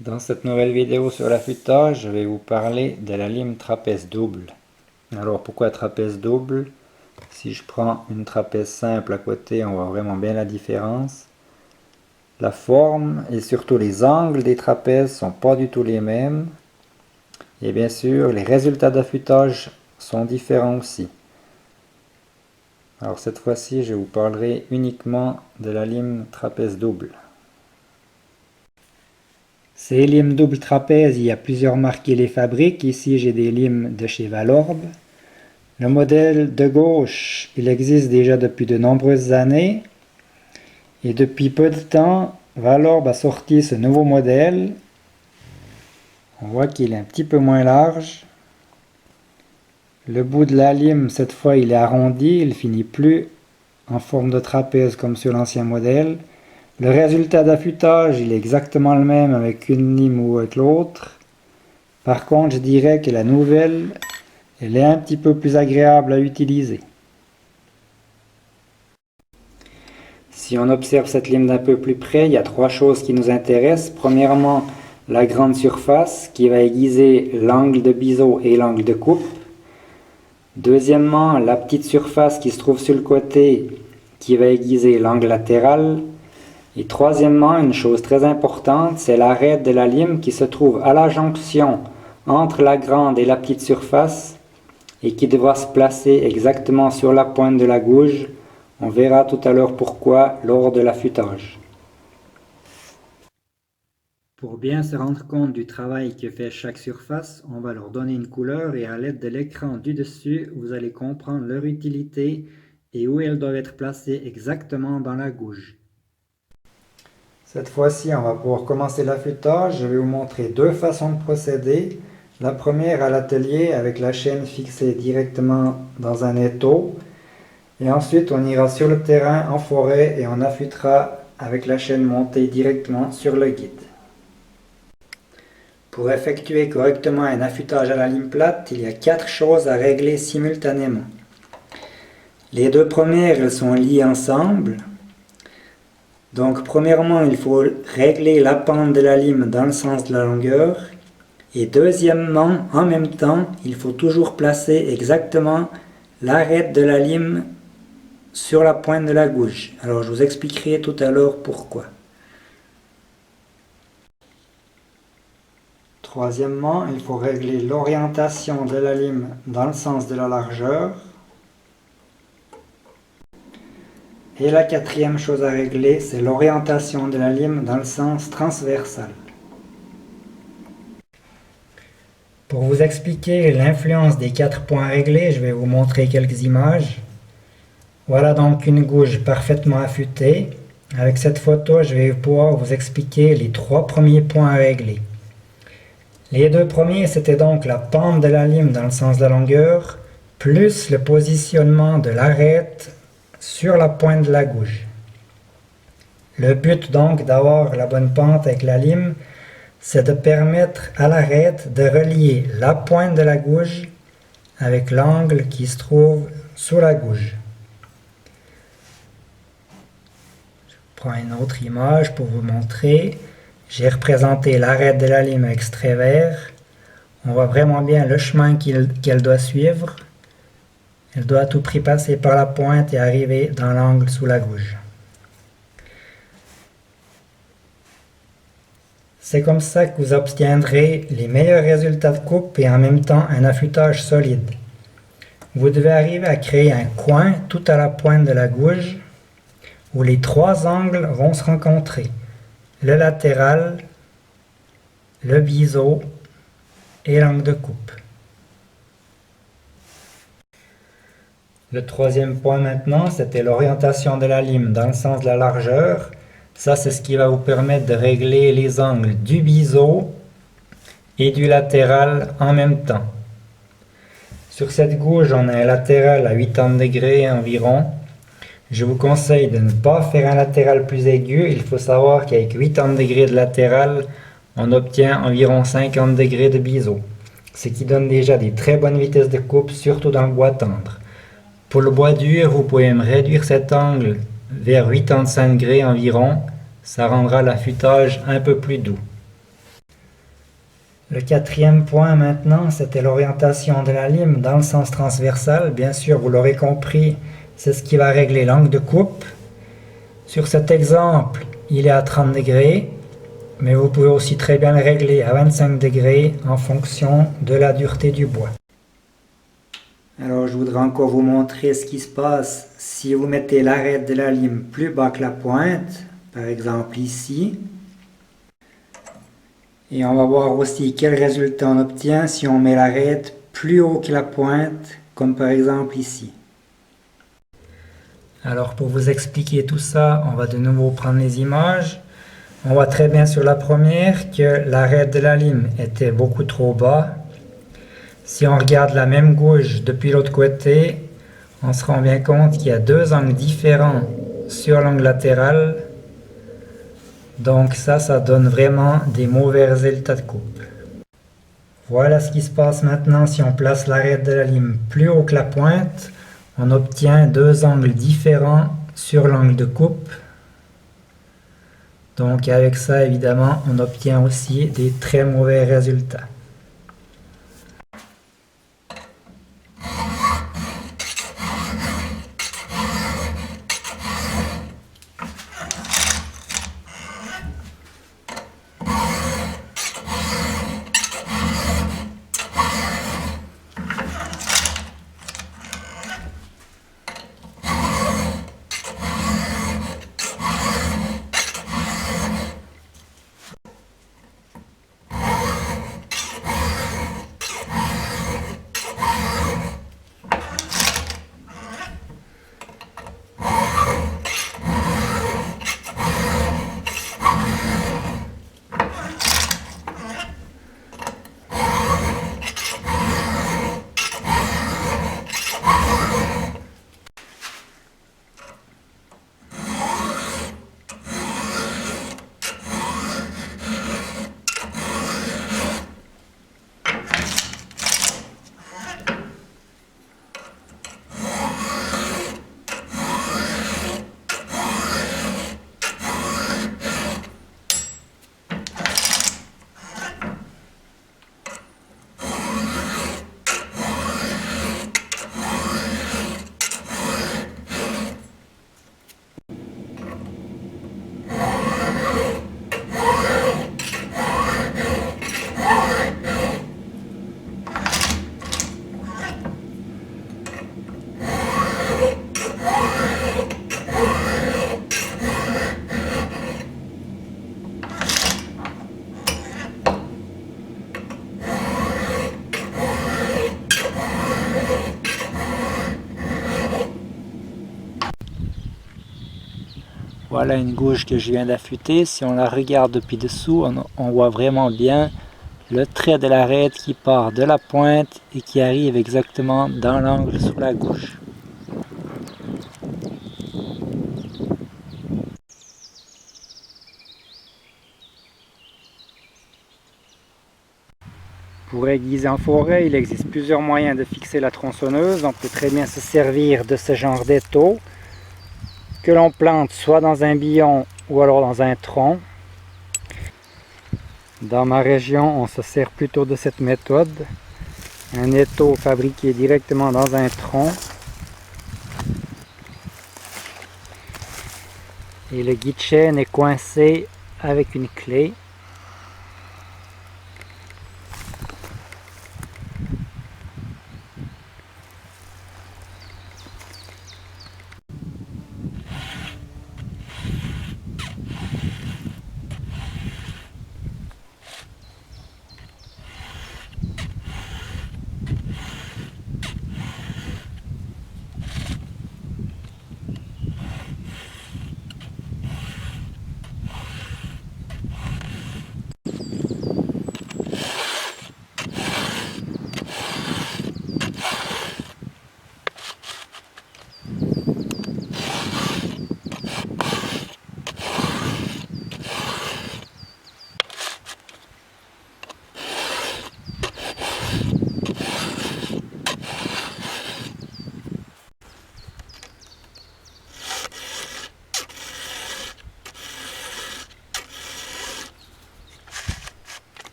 Dans cette nouvelle vidéo sur l'affûtage, je vais vous parler de la lime trapèze double. Alors pourquoi trapèze double? Si je prends une trapèze simple à côté, on voit vraiment bien la différence. La forme et surtout les angles des trapèzes sont pas du tout les mêmes. Et bien sûr, les résultats d'affûtage sont différents aussi. Alors cette fois-ci, je vous parlerai uniquement de la lime trapèze double. Ces limes double trapèze, il y a plusieurs marques qui les fabriquent. Ici, j'ai des limes de chez Valorbe. Le modèle de gauche, il existe déjà depuis de nombreuses années. Et depuis peu de temps, Valorbe a sorti ce nouveau modèle. On voit qu'il est un petit peu moins large. Le bout de la lime, cette fois, il est arrondi. Il finit plus en forme de trapèze comme sur l'ancien modèle. Le résultat d'affûtage, il est exactement le même avec une lime ou avec l'autre. Par contre, je dirais que la nouvelle, elle est un petit peu plus agréable à utiliser. Si on observe cette lime d'un peu plus près, il y a trois choses qui nous intéressent. Premièrement, la grande surface qui va aiguiser l'angle de biseau et l'angle de coupe. Deuxièmement, la petite surface qui se trouve sur le côté qui va aiguiser l'angle latéral. Et troisièmement, une chose très importante, c'est l'arête de la lime qui se trouve à la jonction entre la grande et la petite surface et qui devra se placer exactement sur la pointe de la gouge. On verra tout à l'heure pourquoi lors de l'affûtage. Pour bien se rendre compte du travail que fait chaque surface, on va leur donner une couleur et à l'aide de l'écran du dessus, vous allez comprendre leur utilité et où elles doivent être placées exactement dans la gouge. Cette fois-ci, on va pouvoir commencer l'affûtage. Je vais vous montrer deux façons de procéder. La première à l'atelier avec la chaîne fixée directement dans un étau. Et ensuite, on ira sur le terrain en forêt et on affûtera avec la chaîne montée directement sur le guide. Pour effectuer correctement un affûtage à la lime plate, il y a 4 choses à régler simultanément. Les deux premières, elles sont liées ensemble. Donc premièrement, il faut régler la pente de la lime dans le sens de la longueur. Et deuxièmement, en même temps, il faut toujours placer exactement l'arête de la lime sur la pointe de la gouge. Alors je vous expliquerai tout à l'heure pourquoi. Troisièmement, il faut régler l'orientation de la lime dans le sens de la largeur. Et la quatrième chose à régler, c'est l'orientation de la lime dans le sens transversal. Pour vous expliquer l'influence des 4 points réglés, je vais vous montrer quelques images. Voilà donc une gouge parfaitement affûtée. Avec cette photo, je vais pouvoir vous expliquer les 3 premiers points à régler. Les 2 premiers, c'était donc la pente de la lime dans le sens de la longueur, plus le positionnement de l'arête sur la pointe de la gouge. Le but donc d'avoir la bonne pente avec la lime, c'est de permettre à l'arête de relier la pointe de la gouge avec l'angle qui se trouve sous la gouge. Je prends une autre image pour vous montrer. J'ai représenté l'arête de la lime avec ce trait vert. On voit vraiment bien le chemin qu'elle doit suivre. Elle doit à tout prix passer par la pointe et arriver dans l'angle sous la gouge. C'est comme ça que vous obtiendrez les meilleurs résultats de coupe et en même temps un affûtage solide. Vous devez arriver à créer un coin tout à la pointe de la gouge où les 3 angles vont se rencontrer. Le latéral, le biseau et l'angle de coupe. Le troisième point maintenant, c'était l'orientation de la lime dans le sens de la largeur. Ça, c'est ce qui va vous permettre de régler les angles du biseau et du latéral en même temps. Sur cette gouge, on a un latéral à 80 degrés environ. Je vous conseille de ne pas faire un latéral plus aigu. Il faut savoir qu'avec 80 degrés de latéral, on obtient environ 50 degrés de biseau. Ce qui donne déjà des très bonnes vitesses de coupe, surtout dans le bois tendre. Pour le bois dur, vous pouvez même réduire cet angle vers 85 degrés environ. Ça rendra l'affûtage un peu plus doux. Le quatrième point maintenant, c'était l'orientation de la lime dans le sens transversal. Bien sûr, vous l'aurez compris, c'est ce qui va régler l'angle de coupe. Sur cet exemple, il est à 30 degrés, mais vous pouvez aussi très bien le régler à 25 degrés en fonction de la dureté du bois. Alors je voudrais encore vous montrer ce qui se passe si vous mettez l'arête de la lime plus bas que la pointe, par exemple ici. Et on va voir aussi quel résultat on obtient si on met l'arête plus haut que la pointe, comme par exemple ici. Alors pour vous expliquer tout ça, on va de nouveau prendre les images. On voit très bien sur la première que l'arête de la lime était beaucoup trop bas. Si on regarde la même gouge depuis l'autre côté, on se rend bien compte qu'il y a deux angles différents sur l'angle latéral. Donc ça donne vraiment des mauvais résultats de coupe. Voilà ce qui se passe maintenant si on place l'arête de la lime plus haut que la pointe. On obtient deux angles différents sur l'angle de coupe. Donc avec ça, évidemment, on obtient aussi des très mauvais résultats. Voilà une gouge que je viens d'affûter. Si on la regarde depuis dessous, on voit vraiment bien le trait de l'arête qui part de la pointe et qui arrive exactement dans l'angle sur la gouge. Pour aiguiser en forêt, il existe plusieurs moyens de fixer la tronçonneuse. On peut très bien se servir de ce genre d'étau que l'on plante soit dans un billon ou alors dans un tronc. Dans ma région, on se sert plutôt de cette méthode. Un étau fabriqué directement dans un tronc. Et le guide-chaîne est coincé avec une clé.